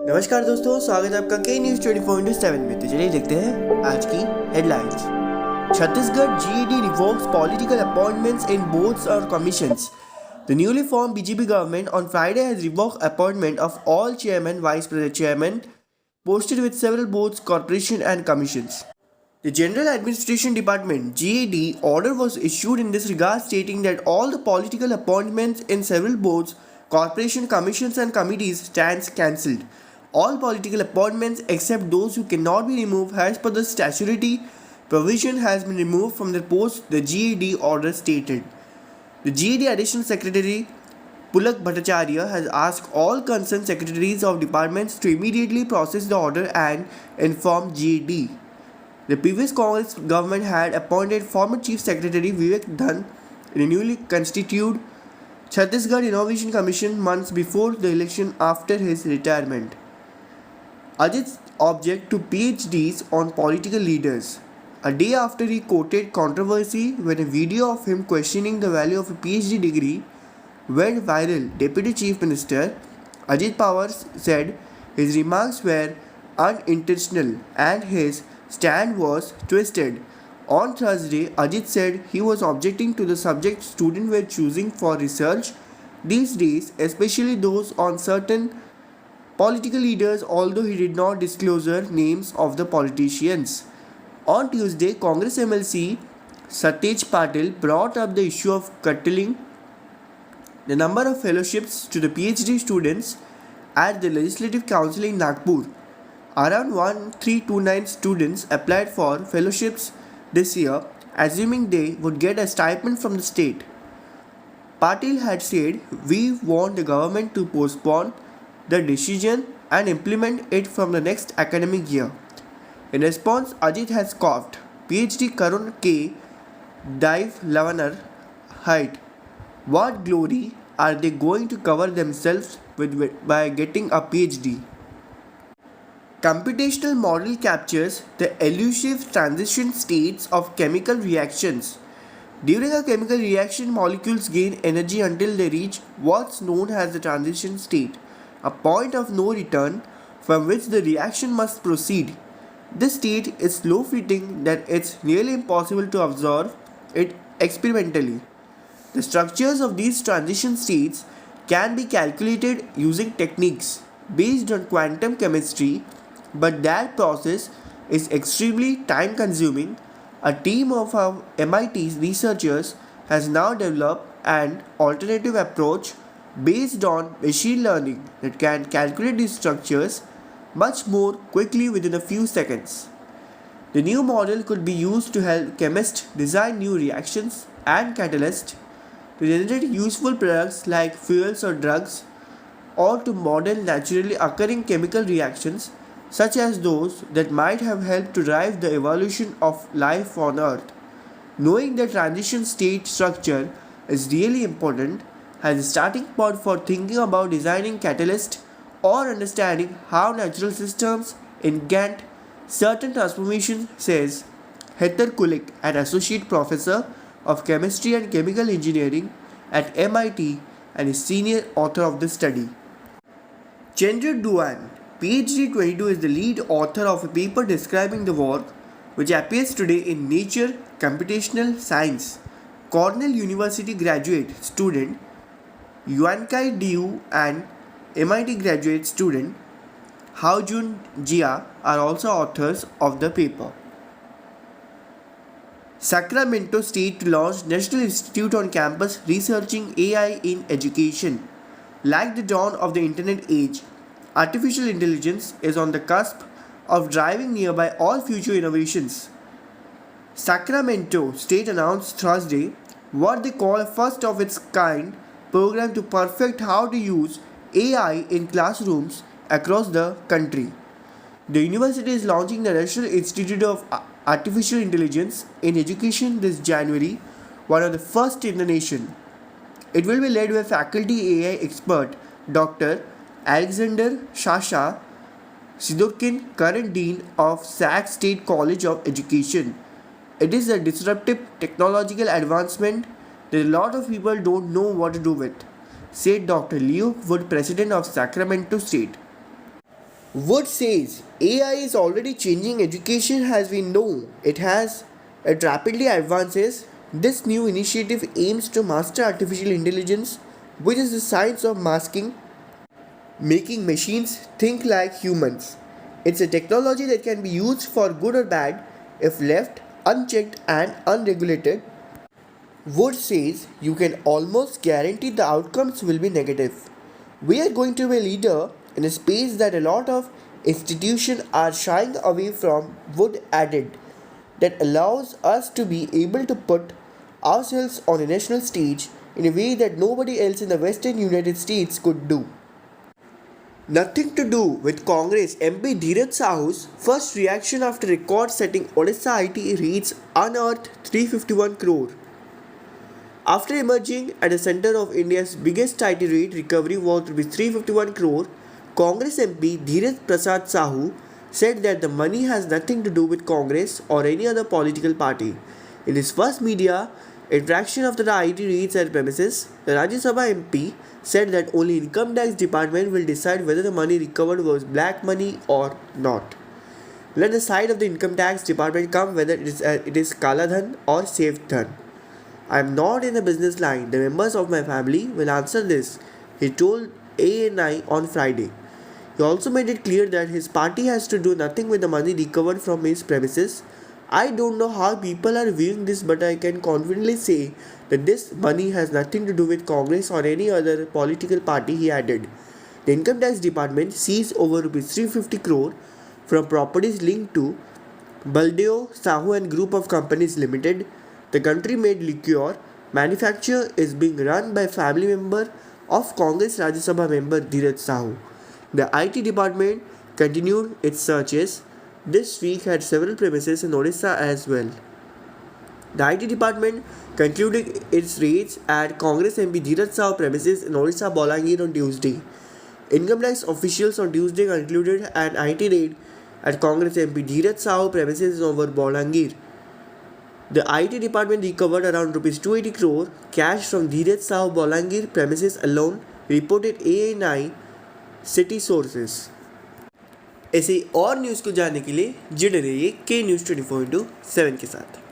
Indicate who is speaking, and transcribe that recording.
Speaker 1: नमस्कार दोस्तों, स्वागत है आपका के न्यूज 24/7 में। तो चलिए देखते हैं आज की headlines. Chhattisgarh GAD revokes political appointments in boards or commissions. The newly formed BJP government on Friday has revoked appointment of all chairman, vice chairman posted with several boards, corporations and commissions. The General Administration Department GAD order was issued in this regard, stating that all the political appointments in several boards, corporation, commissions and committees stands cancelled. All political appointments except those who cannot be removed as per the statutory provision has been removed from their post, the GAD order stated. The GAD Additional Secretary Pulak Bhattacharya has asked all concerned secretaries of departments to immediately process the order and inform GAD. The previous Congress government had appointed former Chief Secretary Vivek Dhan in a newly constituted Chhattisgarh Innovation Commission months before the election after his retirement. Ajit's object to PhDs on political leaders. A day after he quoted controversy when a video of him questioning the value of a PhD degree went viral, Deputy Chief Minister Ajit Pawar said his remarks were unintentional and his stand was twisted. On Thursday, Ajit said he was objecting to the subject students were choosing for research these days, especially those on certain political leaders, although he did not disclose names of the politicians. On Tuesday, Congress MLC Satyaj Patil brought up the issue of curtailing the number of fellowships to the PhD students at the Legislative Council in Nagpur. Around 1329 students applied for fellowships this year, assuming they would get a stipend from the state. Patil had said, "We want the government to postpone the decision and implement it from the next academic year." In response, Ajit has scoffed. PhD Karun K. Dive Lavanar height. What glory are they going to cover themselves with by getting a PhD? Computational model captures the elusive transition states of chemical reactions. During a chemical reaction, molecules gain energy until they reach what's known as the transition state, a point of no return from which the reaction must proceed. This state is so fleeting that it's nearly impossible to observe it experimentally. The structures of these transition states can be calculated using techniques based on quantum chemistry, but that process is extremely time consuming. A team of MIT researchers has now developed an alternative approach based on machine learning that can calculate these structures much more quickly within a few seconds. The new model could be used to help chemists design new reactions and catalysts, to generate useful products like fuels or drugs, or to model naturally occurring chemical reactions such as those that might have helped to drive the evolution of life on Earth. Knowing the transition state structure is really important as a starting point for thinking about designing catalysts or understanding how natural systems engage certain transformations, says Heather Kulik, an associate professor of chemistry and chemical engineering at MIT and a senior author of the study. Chandra Duan, PhD 22, is the lead author of a paper describing the work, which appears today in Nature Computational Science. Cornell University graduate student Yuankai Diu and MIT graduate student Haojun Jia are also authors of the paper. Sacramento State launched National Institute on campus researching AI in education. Like the dawn of the internet age, artificial intelligence is on the cusp of driving nearby all future innovations. Sacramento State announced Thursday what they call a first of its kind program to perfect how to use AI in classrooms across the country. The university is launching the National Institute of Artificial Intelligence in Education this January, one of the first in the nation. It will be led by faculty AI expert Dr. Alexander Shasha Sidorkin, current Dean of Sac State College of Education. It is a disruptive technological advancement that a lot of people don't know what to do with, said Dr. Leo Wood, president of Sacramento State. Wood says AI is already changing education as we know it has. It rapidly advances. This new initiative aims to master artificial intelligence, which is the science of masking, making machines think like humans. It's a technology that can be used for good or bad if left unchecked and unregulated. Wood says you can almost guarantee the outcomes will be negative. We are going to be a leader in a space that a lot of institutions are shying away from, Wood added, that allows us to be able to put ourselves on a national stage in a way that nobody else in the western United States could do. Nothing to do with Congress MP Dheeraj Sahu's first reaction after record setting Odisha IT rates unearthed 351 crore. After emerging at the center of India's biggest IT rate recovery worth Rs 351 crore, Congress MP Dheeraj Prasad Sahu said that the money has nothing to do with Congress or any other political party. In his first media interaction after the IT raids at premises, the Rajya Sabha MP said that only Income Tax Department will decide whether the money recovered was black money or not. Let the side of the Income Tax Department come whether it is Kala Dhan or Safe Dhan. I am not in the business line. The members of my family will answer this, he told ANI on Friday. He also made it clear that his party has to do nothing with the money recovered from his premises. I don't know how people are viewing this, but I can confidently say that this money has nothing to do with Congress or any other political party, he added. The Income Tax Department seized over Rs 350 crore from properties linked to Baldeo, Sahu and Group of Companies Limited. The country-made liquor manufacture is being run by family member of Congress Rajya Sabha member Dheeraj Sahu. The IT department continued its searches this week at several premises in Odisha as well. The IT department concluded its raids at Congress MP Dheeraj Sahu premises in Odisha Bolangir on Tuesday. Income tax officials on Tuesday concluded an IT raid at Congress MP Dheeraj Sahu premises over Bolangir. The IT department recovered around Rs 280 crore cash from Dheeraj Sahu Bolangir premises alone, reported ANI city sources. ऐसे और news को जानने के लिए जुड़े रहिए के news 24/7 के साथ.